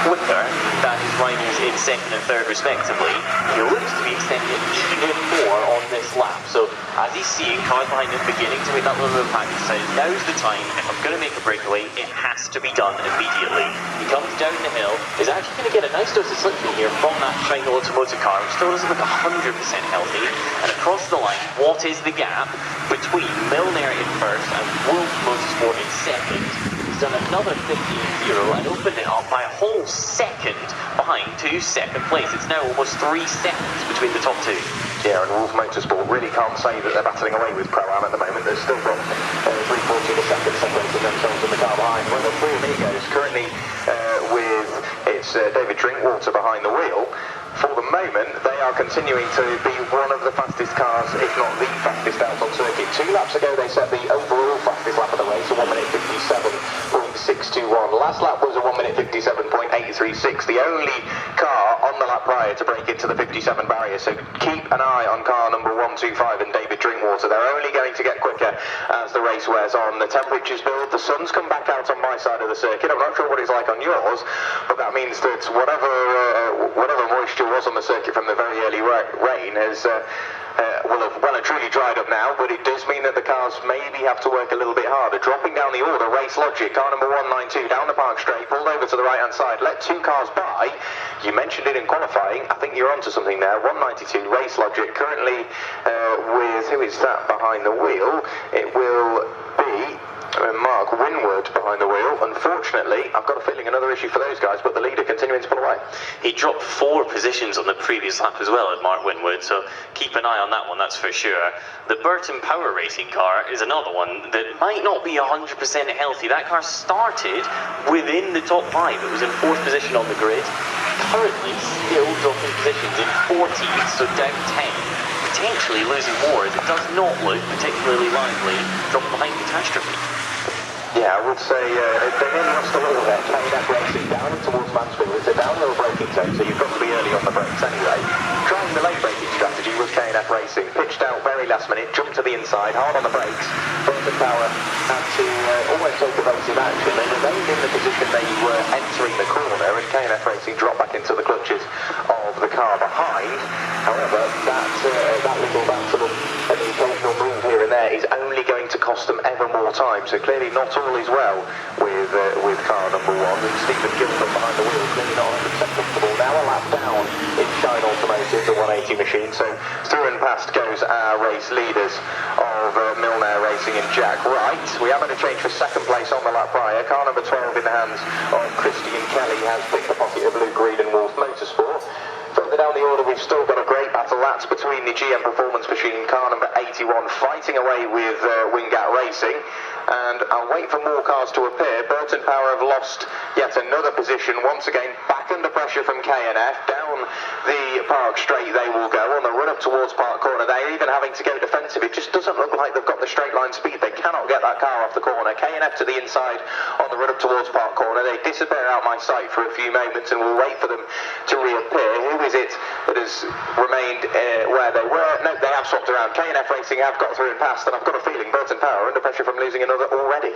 quicker than his rivals in second and third respectively. He looks to be extending it even more on this lap. So as he's seeing cars behind him beginning to make that little bit of panic, he says, now's the time. If I'm going to make a breakaway, it has to be done immediately. He comes down the hill, is actually going to get a nice dose of slipstream here from that shiny automotive car, which still doesn't look 100% healthy. And across the line, what is the gap between Milner in first and Wolf Motorsport in second? He's done another 15-0 and opened it up by a whole second behind to second place. It's now almost 3 seconds between the top two. Yeah, and Wolf Motorsport really can't say that they're battling away with Pro-Am at the moment. They've still got 3/4 of a second separating themselves in the car behind. Well, the three amigos currently with David Drinkwater behind the wheel. For the moment, they are continuing to be one of the fastest cars, if not the fastest out on circuit. 2 laps ago, they set the overall fastest lap of the race, a 1 minute 57.621. Last lap was a 1 minute 57.836. The only car on the lap prior to break into the 57 barrier. So keep an eye on car number 125 and David Drinkwater. They're only going to get quicker as the race wears on. The temperatures build. The sun's come back out on my side of the circuit. I'm not sure what it's like on yours, but that means that whatever moisture was on the circuit from the very early rain has will have well and truly dried up now, but it does mean that the cars maybe have to work a little bit harder. Dropping down the order, Race Logic, car number 192, down the park straight, pulled over to the right hand side, let 2 cars by. You mentioned it in qualifying, I think you're onto something there. 192, Race Logic, currently with, who is that behind the wheel? It will be Mark Winward behind the wheel. Unfortunately, I've got a feeling another issue for those guys, but the leader continuing to pull away. He dropped 4 positions on the previous lap as well at Mark Winward, so keep an eye on that one, that's for sure. The Burton Power Racing car is another one that might not be 100% healthy. That car started within the top 5. It was in 4th position on the grid. Currently still dropping positions in 14th, so down 10. Potentially losing more, as it does not look particularly lively, dropping behind Catastrophe. Yeah, I would say they nearly lost a little there. Cadwell racing down towards Mansfield. It's a downhill braking zone, so you've got to be early on the brakes anyway. Trying the late braking strategy was K&F Racing. Pitched out very last minute, jumped to the inside, hard on the brakes. Burton Power had to almost take evasive action. They remained in the position they were entering the corner, and K&F Racing dropped back into the clutches of the car behind. However, that sort of an occasional move here and there is only going to cost them ever more time. So clearly not all is well with car number 1. And Stephen Gilpin behind the wheel, clearly not 100% comfortable. Now a lap down in Shine Automotive, the 180 machine. So through and past goes our race leaders of Milner Racing and Jack Wright. We have had a change for second place on the lap prior. Car number 12 in the hands of Christian Kelly has picked the pocket of Luke Reed and Wolf Motorsport. Further down the order, we've still got a great battle. That's between the GM Performance Machine, car number 81, fighting away with Wingat Racing. And I'll wait for more cars to appear. Burton Power have lost yet another position. Once again, back under pressure from K&F. Down the park straight they will go. On the run up towards Park Corner, they're even having to go defensive. It just doesn't look like they've got the straight line speed. They cannot get that car off the corner. K&F to the inside on the run up towards Park Corner. They disappear out my sight for a few moments, and we'll wait for them to reappear. Who is it that has remained where they were? No, they have swapped around. K&F Racing have got through and passed, and I've got a feeling Burton Power under pressure from losing another already.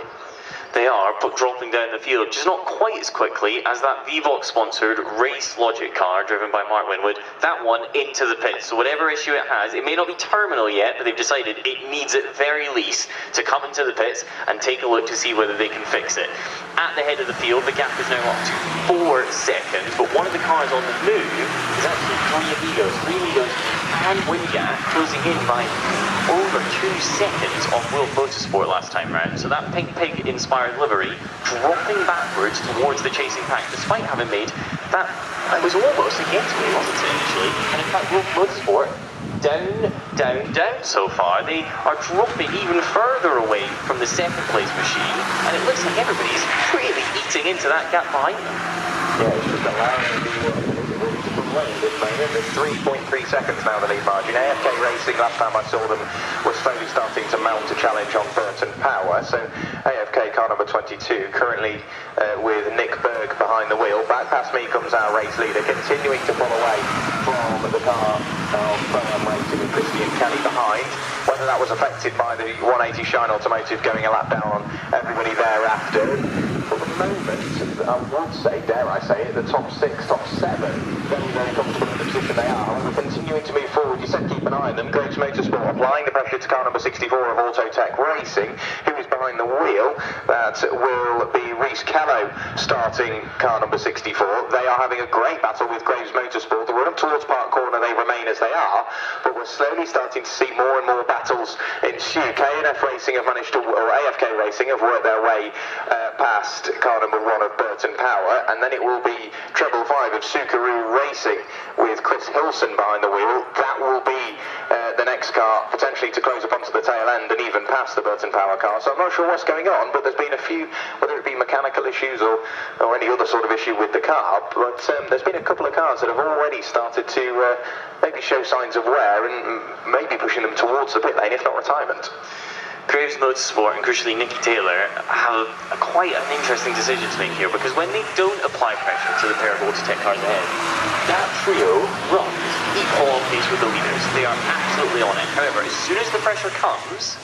They are, but dropping down the field, just not quite as quickly as that VVOX-sponsored Race Logic car driven by Mark Winwood. That one into the pits. So whatever issue it has, it may not be terminal yet, but they've decided it needs at very least to come into the pits and take a look to see whether they can fix it. At the head of the field, the gap is now up to 4 seconds, but one of the cars on the move is actually 3 Amigos and Wingat closing in by over 2 seconds off Wolf Motorsport last time round. So that Pink Pig inspired livery dropping backwards towards the chasing pack, despite having made that, it was almost a getaway, wasn't it, initially? And in fact, Wolf Motorsport down so far. They are dropping even further away from the second place machine, and it looks like everybody's really eating into that gap behind them. Yeah, it's just allowing the this moment. There's 3.3 seconds now, the lead margin. AFK Racing, last time I saw them, was slowly starting to mount a challenge on Burton Power. So AFK car number 22, currently with Nick Berg behind the wheel. Back past me comes our race leader, continuing to pull away from the car of Pro-Am Racing with Christian Kelly behind. Whether that was affected by the 180 Shine Automotive going a lap down on everybody thereafter. moment, I would say, dare I say it, the top 6, top 7, very, very comfortable in the position they are. And we're continuing to move forward. You said keep an eye on them. Graves Motorsport applying the pressure to car number 64 of Autotech Racing, who is behind the wheel. That will be Reece Callow starting car number 64. They are having a great battle with Graves Motorsport. The run towards Park Corner, they remain as they are, but we're slowly starting to see more and more battles ensue. K&F Racing have managed to, or AFK Racing have worked their way past car number 1 of Burton Power, and then it will be treble 5 of Subaru Racing with Chris Hilson behind the wheel. That will be the next car potentially to close up onto the tail end and even past the Burton Power car. So I'm not sure what's going on, but there's been a few, whether it be mechanical issues or any other sort of issue with the car, but there's been a couple of cars that have already started to maybe show signs of wear and maybe pushing them towards the pit lane, if not retirement. Graves Motorsport and crucially Nicky Taylor have quite an interesting decision to make here, because when they don't apply pressure to the pair of Autotech cars ahead, that trio runs equal on pace with the leaders. They are absolutely on it. However, as soon as the pressure comes,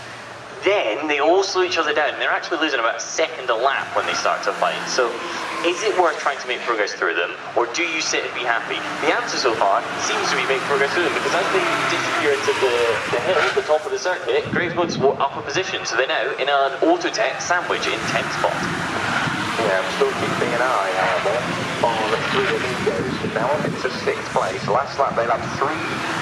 then they all slow each other down. They're actually losing about a second a lap when they start to fight. So is it worth trying to make progress through them, or do you sit and be happy? The answer so far seems to be making progress through them, because as they disappear into the hill at the top of the circuit, Graves Motorsport up a position, so they're now in an Autotech sandwich in 10th spot. Yeah, I'm still keeping an eye, however, on the 3 amigos. Now up into 6th place. Last lap they lapped 3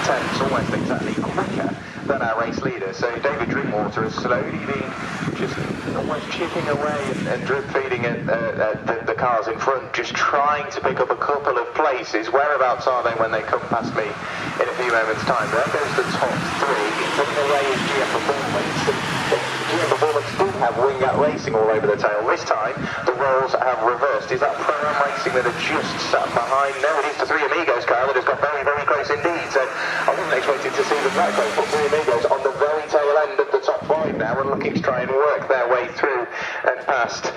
tenths, almost exactly quicker than our race leader. So David Drinkwater has slowly been just almost chipping away and drip feeding at the cars in front, just trying to pick up a couple of places. Whereabouts are they when they come past me in a few moments' time? There goes the top 3. Putting away is GM Performance. GM Performance do have Wingate Racing all over the tail. This time the roles have reversed. Is that Pro-Am Racing that have just sat behind? No, it is the 3 Amigos car that has got very, very close indeed. So I wasn't expecting to see them that close, but 3 Amigos on the very tail end of the top 5 now and looking to try and work their way through and past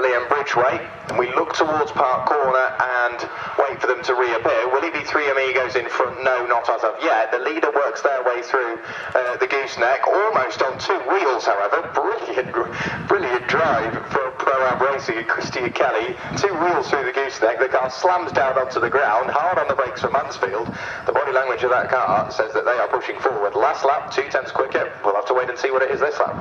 Liam Bridgeway. And we look towards Park Corner and wait for them to reappear. Will it be 3 Amigos in front? No, not as of yet. The leader works their way through the gooseneck, almost on 2 wheels, however. Brilliant drive for Pro-Am Racing and Christian Kelly. 2 wheels through the gooseneck. The car slams down onto the ground, hard on the brakes for Mansfield. The body language of that car says that they are pushing forward. Last lap, 2 tenths quicker. We'll have to wait and see what it is this lap.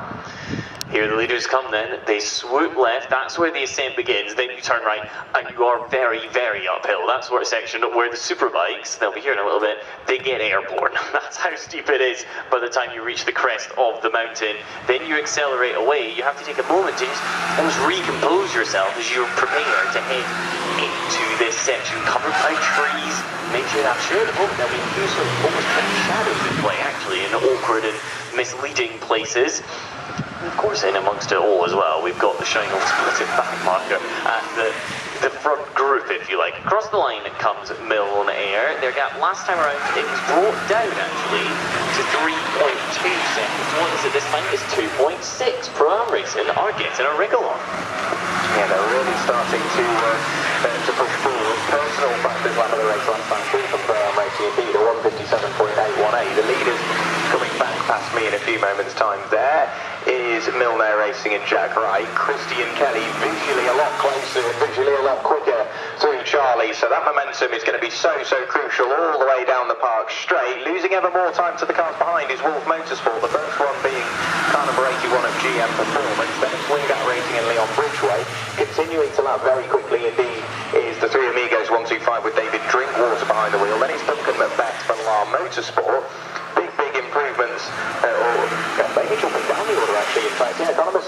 Here the leaders come then, they swoop left, that's where the ascent begins, then you turn right, and you are very, very uphill. That's where a section where the superbikes, they'll be here in a little bit, they get airborne. That's how steep it is by the time you reach the crest of the mountain. Then you accelerate away, you have to take a moment to just almost recompose yourself as you prepare to head into this section covered by trees. Make sure that sure at the moment there'll be a few sort of almost kind of shadows in play actually, in awkward and misleading places. And of course, in amongst it all as well, we've got the shiny automotive back marker at the front group, if you like. Across the line comes Milne Air. Their gap last time around, it was brought down actually to 3.2 seconds. What is it this time? It's 2.6. Pro-Am Racing are getting a wriggle on. Yeah, they're really starting to push forward. Personal fastest lap of the race last time through from Pro-Am Racing indeed, a 157.818. The leaders coming back past me in a few moments' time. There is Milne Air Racing and Jack Wright. Christian Kelly visually a lot closer and visually a lot quicker through Charlie. So that momentum is going to be so crucial all the way down the park straight. Losing ever more time to the cars behind is Wolf Motorsport. The first one being car number 81 of GM Performance. Then it's Wingate Racing and Leon Bridgeway. Continuing to lap very quickly indeed is the 3 Amigos 125 with David Drinkwater behind the wheel. Then it's Duncan Macbeth from LAR Motorsport. Big improvements, or maybe jumping down the order actually, in fact. Yeah, car number